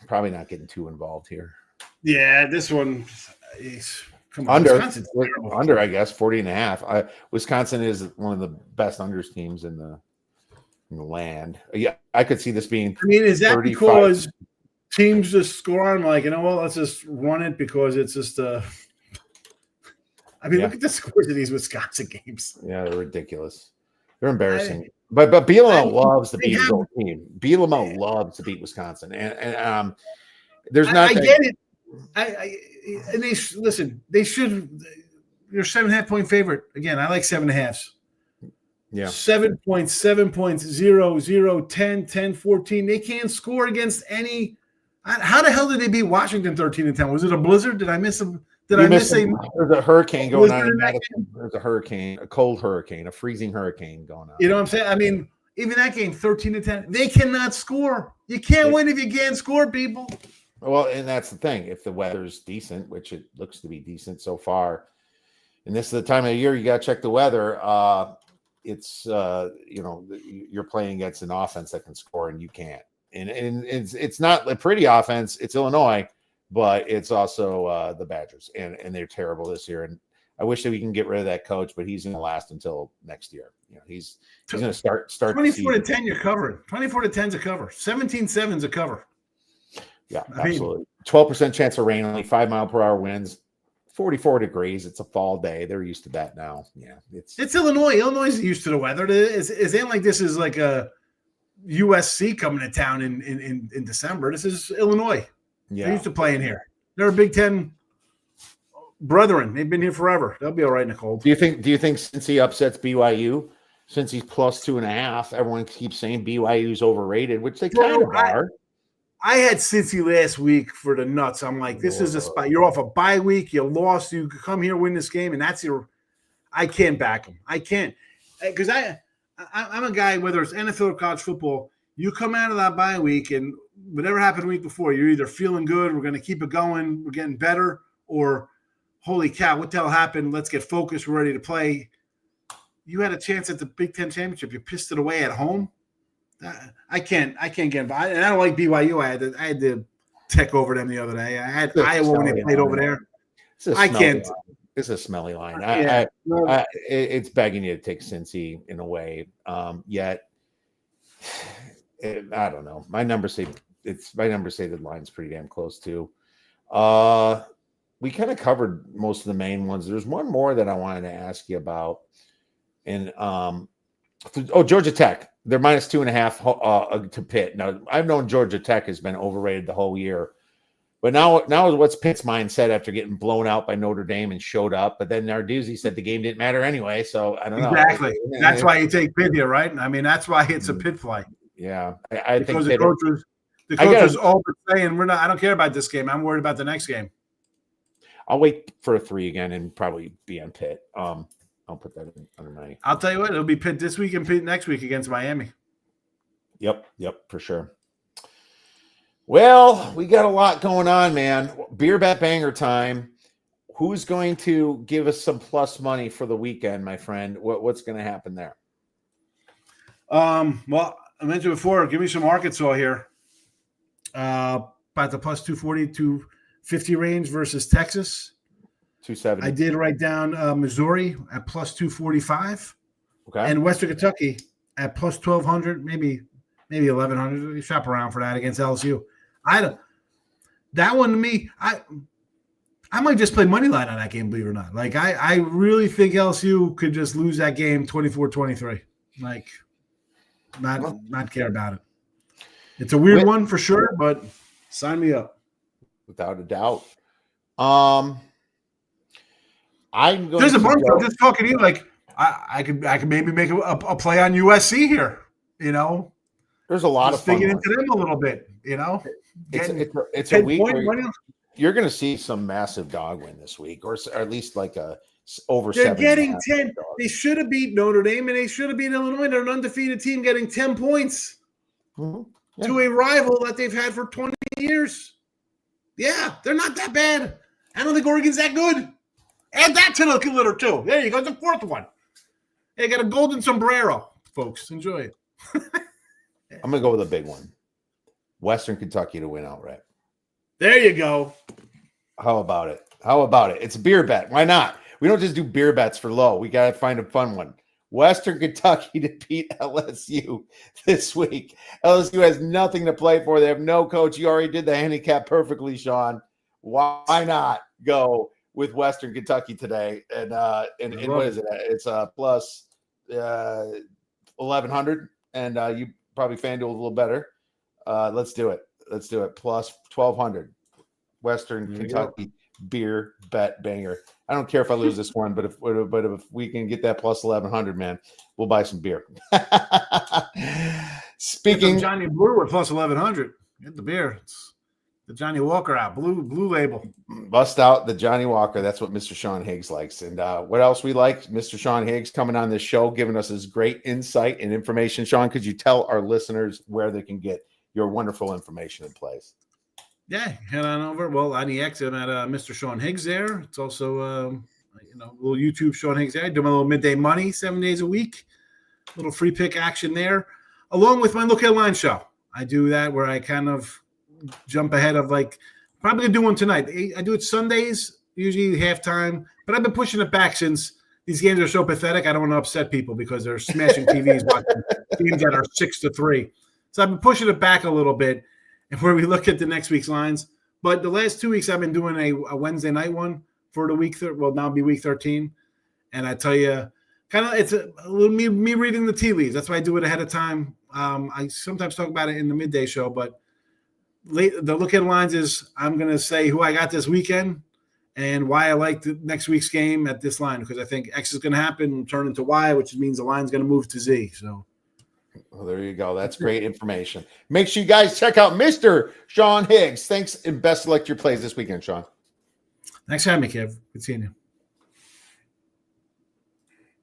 probably not getting too involved here.
Yeah, this one is under,
I guess 40.5. Wisconsin is one of the best unders teams in the land. Yeah, I could see this being.
I mean, is that 35. Because teams just score on let's just run it because it's just look at the scores of these Wisconsin games.
Yeah, they're ridiculous. They're embarrassing. But Bielema loves to beat his old team. Bielema loves to beat Wisconsin, and there's not.
I get it. And they listen. They should. You're 7.5 point favorite again. I like 7.5s.
Yeah.
7 points, 7 points, 0, 0, 10, 10, 14. They can't score against any. How the hell did they beat Washington 13-10? Was it a blizzard? Did I miss them? There's
a hurricane going on in Madison. There's a hurricane, a cold hurricane, a freezing hurricane going on.
You know what I'm saying? I mean, even that game, 13-10, they cannot score. You can't win if you can't score, people.
Well, and that's the thing. If the weather's decent, which it looks to be decent so far, and this is the time of the year you got to check the weather. It's you're playing against an offense that can score and you can't. And it's not a pretty offense. It's Illinois, but it's also the Badgers, and they're terrible this year. And I wish that we can get rid of that coach, but he's going to last until next year. He's going to start
24-10. You're covering 24-10 is a cover. 17-7 is a cover.
Yeah, absolutely. 12% chance of rain, only 5 mile/hour winds. 44 degrees. It's a fall day. They're used to that now. Yeah,
it's Illinois. Illinois is used to the weather. It's ain't like this is like a USC coming to town in December. This is Illinois. Yeah, they're used to playing here. They're a Big Ten brethren. They've been here forever. They'll be all right in the cold.
Do you think since he upsets BYU, since he's plus 2.5, everyone keeps saying BYU's overrated, which they kind of are.
I had Cincy last week for the nuts. I'm like, this is a spot. You're off a bye week. You lost. You come here, win this game, and that's your. I can't back them. I can't because I'm a guy. Whether it's NFL or college football, you come out of that bye week, and whatever happened the week before, you're either feeling good, we're going to keep it going, we're getting better, or holy cow, what the hell happened? Let's get focused. We're ready to play. You had a chance at the Big Ten championship. You pissed it away at home. I can't get by. And I don't like BYU. I had to tech over them the other day. I had Iowa when they played over there.
I can't. It's a smelly line. It's begging you to take Cincy in a way. Yet, I don't know. My numbers say the line's pretty damn close too. We kind of covered most of the main ones. There's one more that I wanted to ask you about, and Georgia Tech. They're minus 2.5 to Pitt. Now, I've known Georgia Tech has been overrated the whole year. But now what's Pitt's mindset after getting blown out by Notre Dame and showed up? But then Narduzzi said the game didn't matter anyway, so I don't know.
Exactly. That's why you take Pitt here, right? I mean, that's why it's a Pitt play.
Yeah, I think
the coach was all but saying I don't care about this game. I'm worried about the next game.
I'll wait for a 3 again and probably be on Pitt. I'll put that under my.
I'll tell you what, it'll be Pitt this week and Pitt next week against Miami.
Yep, for sure. Well, we got a lot going on, man. Beer bet banger time. Who's going to give us some plus money for the weekend, my friend? What's going to happen there?
Well, I mentioned before, give me some Arkansas here. About the plus 240 to 50 range versus Texas.
270.
I did write down Missouri at plus 245.
Okay.
And Western Kentucky at plus 1,200, maybe 1,100. Shop around for that against LSU. That one to me, I might just play money line on that game, believe it or not. Like I really think LSU could just lose that game 24-23. Like not care about it. It's a weird one for sure, but sign me up.
Without a doubt. I'm going
There's a bunch. I'm just talking to you like I could maybe make a play on USC here, you know.
There's a lot of fun.
Digging into them a little bit, you know.
It's a week where you're going to see some massive dog win this week, or at least like a over.
They're getting 10. They should have beat Notre Dame, and they should have beat Illinois. They're an undefeated team getting 10 points to a rival that they've had for 20 years. Yeah, they're not that bad. I don't think Oregon's that good. Add that to the litter too. There you go, the fourth one. They got a golden sombrero, folks. Enjoy it.
I'm going to go with a big one. Western Kentucky to win outright.
There you go.
How about it? It's a beer bet. Why not? We don't just do beer bets for low. We got to find a fun one. Western Kentucky to beat LSU this week. LSU has nothing to play for. They have no coach. You already did the handicap perfectly, Sean. Why not go with Western Kentucky today? And what is it? It's plus 1,100. And you probably FanDuel a little better. Let's do it. Plus 1,200. Western Kentucky beer bet banger. I don't care if I lose this one, but if we can get that plus 1,100, man, we'll buy some beer. Speaking
Johnny Brewer plus 1,100. Get the beer. It's the Johnny Walker out, blue label.
Bust out the Johnny Walker. That's what Mr. Sean Higgs likes. And what else we like? Mr. Sean Higgs coming on this show, giving us his great insight and information. Sean, could you tell our listeners where they can get your wonderful information in place?
Yeah, head on over. Well, on the X, I'm at Mr. Sean Higgs there. It's also, a little YouTube Sean Higgs there. I do my little midday money 7 days a week. Little free pick action there, along with my Look at Line show. I do that where I kind of jump ahead of probably gonna do one tonight. I do it Sundays, usually halftime, but I've been pushing it back since these games are so pathetic. I don't want to upset people because they're smashing TVs watching games that are 6-3. So I've been pushing it back a little bit. And where we look at the next week's lines. But the last 2 weeks, I've been doing a Wednesday night one for the week. Now be week 13. And I tell you, kind of it's a little me reading the tea leaves. That's why I do it ahead of time. I sometimes talk about it in the midday show, but the look at lines is I'm going to say who I got this weekend and why I like the next week's game at this line, because I think X is going to happen and turn into Y, which means the line's going to move to Z. So.
Well, there you go. That's great information. Make sure you guys check out Mr. Sean Higgs. Thanks and best of luck to your plays this weekend, Sean.
Thanks for having me, Kev. Good seeing you.